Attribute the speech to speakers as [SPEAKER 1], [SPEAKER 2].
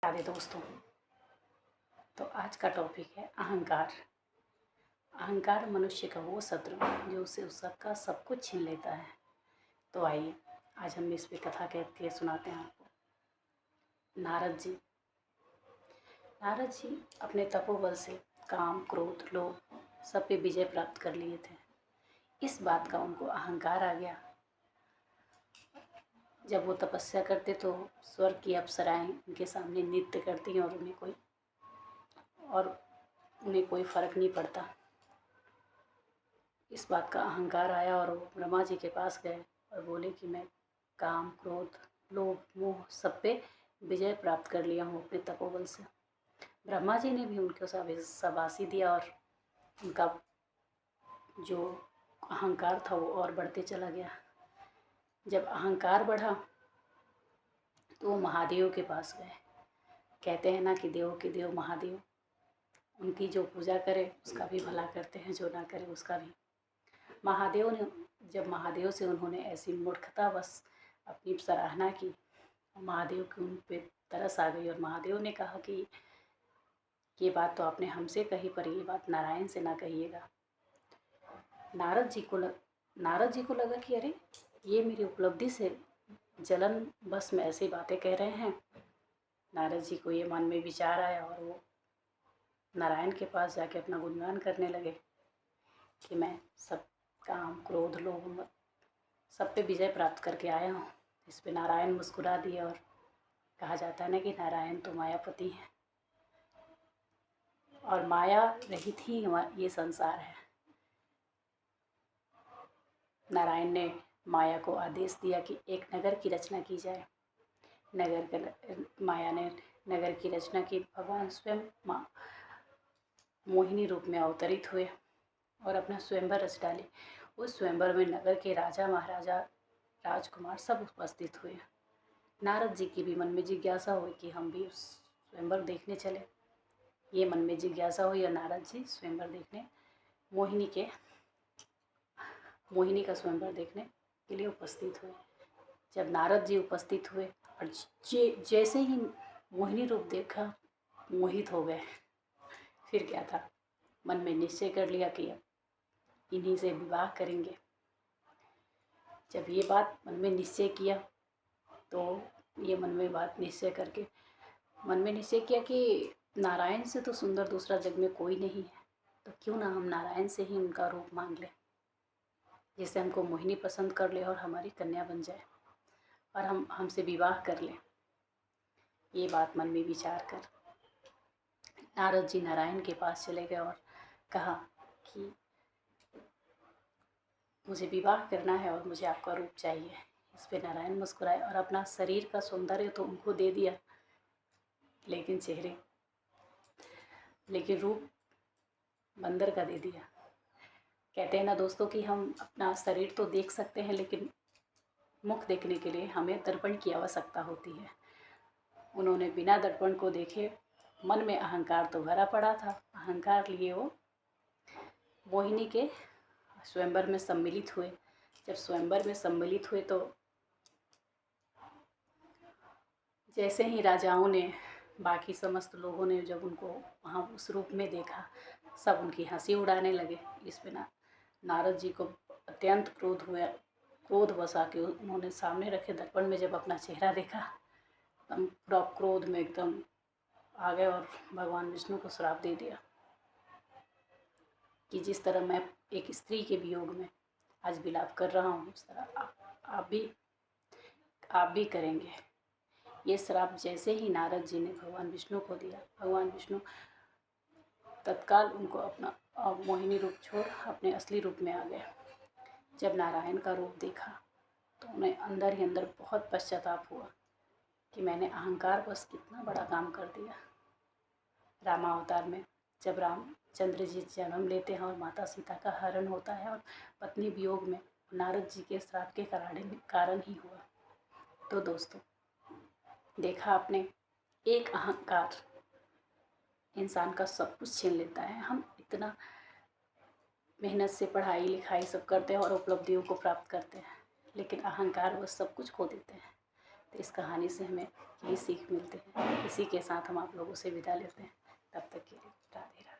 [SPEAKER 1] राधे दोस्तों। तो आज का टॉपिक है अहंकार। अहंकार मनुष्य का वो शत्रु जो उसे उसका सब कुछ छीन लेता है। तो आइए आज हम इस पे कथा कह के सुनाते हैं आपको। नारद जी अपने तपोबल से काम, क्रोध, लोभ सब पे विजय प्राप्त कर लिए थे। इस बात का उनको अहंकार आ गया। जब वो तपस्या करते तो स्वर्ग की अप्सराएं उनके सामने नृत्य करती और उन्हें कोई फर्क नहीं पड़ता। इस बात का अहंकार आया और वो ब्रह्मा जी के पास गए और बोले कि मैं काम, क्रोध, लोभ, मोह सब पे विजय प्राप्त कर लिया हूँ अपने तपोबल से। ब्रह्मा जी ने भी उनको शाबाशी दिया और उनका जो अहंकार था वो और बढ़ते चला गया। जब अहंकार बढ़ा तो वो महादेव के पास गए। कहते हैं ना कि देवों के देव महादेव, उनकी जो पूजा करे उसका भी भला करते हैं, जो ना करे उसका भी। जब महादेव से उन्होंने ऐसी मूर्खतावश अपनी सराहना की, महादेव की उन पे तरस आ गई और महादेव ने कहा कि ये बात तो आपने हमसे कही, पर ये बात नारायण से ना कहिएगा। नारद जी को लगा कि अरे ये मेरी उपलब्धि से जलन बस में ऐसी बातें कह रहे हैं। नारद जी को ये मन में विचार आया और वो नारायण के पास जाके अपना गुणगान करने लगे कि मैं सब काम, क्रोध, लोभ सब पे विजय प्राप्त करके आया हूँ। इस पे नारायण मुस्कुरा दिए और कहा जाता है ना कि नारायण तो मायापति हैं और माया रहित ही ये संसार है। नारायण ने माया को आदेश दिया कि एक नगर की रचना की जाए। माया ने नगर की रचना की। भगवान स्वयं मोहिनी रूप में अवतरित हुए और अपना स्वयंवर रच डाली। उस स्वयंवर में नगर के राजा, महाराजा, राजकुमार सब उपस्थित हुए। नारद जी की भी मन में जिज्ञासा हुई कि हम भी उस स्वयंवर देखने चले। ये मन में जिज्ञासा हुई और नारद जी स्वयंवर देखने मोहिनी का स्वयंवर देखने के लिए उपस्थित हुए। जब नारद जी उपस्थित हुए और जैसे ही मोहिनी रूप देखा, मोहित हो गए। फिर क्या था, मन में निश्चय कर लिया कि अब इन्हीं से विवाह करेंगे। जब ये बात मन में निश्चय किया तो ये मन में बात निश्चय करके मन में निश्चय किया कि नारायण से तो सुंदर दूसरा जग में कोई नहीं है, तो क्यों ना हम नारायण से ही उनका रूप मांग लें, जिससे हमको मोहिनी पसंद कर ले और हमारी कन्या बन जाए और हम हमसे विवाह कर लें। ये बात मन में विचार कर नारद जी नारायण के पास चले गए और कहा कि मुझे विवाह करना है और मुझे आपका रूप चाहिए। इस पे नारायण मुस्कुराए और अपना शरीर का सौंदर्य तो उनको दे दिया, लेकिन रूप बंदर का दे दिया। कहते हैं ना दोस्तों कि हम अपना शरीर तो देख सकते हैं, लेकिन मुख देखने के लिए हमें दर्पण की आवश्यकता होती है। उन्होंने बिना दर्पण को देखे, मन में अहंकार तो भरा पड़ा था, अहंकार लिए वो मोहिनी के स्वयंवर में सम्मिलित हुए। जब स्वयंवर में सम्मिलित हुए तो जैसे ही राजाओं ने, बाकी समस्त लोगों ने जब उनको वहाँ उस रूप में देखा, सब उनकी हंसी उड़ाने लगे। इस पे नारद जी को अत्यंत क्रोध हुआ। क्रोध बसा के उन्होंने सामने रखे दर्पण में जब अपना चेहरा देखा, एकदम पूरा क्रोध में एकदम आ गए और भगवान विष्णु को श्राप दे दिया कि जिस तरह मैं एक स्त्री के वियोग में आज विलाप कर रहा हूँ, उस तरह आप भी करेंगे। ये श्राप जैसे ही नारद जी ने भगवान विष्णु को दिया, भगवान विष्णु तत्काल उनको अपना मोहिनी रूप छोड़ अपने असली रूप में आ गए। जब नारायण का रूप देखा तो उन्हें अंदर ही अंदर बहुत पश्चाताप हुआ कि मैंने अहंकार बस कितना बड़ा काम कर दिया। रामावतार में जब रामचंद्र जी जन्म लेते हैं और माता सीता का हरण होता है और पत्नी वियोग में नारद जी के श्राप के कारण ही हुआ। तो दोस्तों, देखा आपने, एक अहंकार इंसान का सब कुछ छीन लेता है। हम इतना मेहनत से पढ़ाई लिखाई सब करते हैं और उपलब्धियों को प्राप्त करते हैं, लेकिन अहंकार वो सब कुछ खो देते हैं। तो इस कहानी से हमें यही सीख मिलते हैं। इसी के साथ हम आप लोगों से विदा लेते हैं। तब तक के लिए राधे राधे।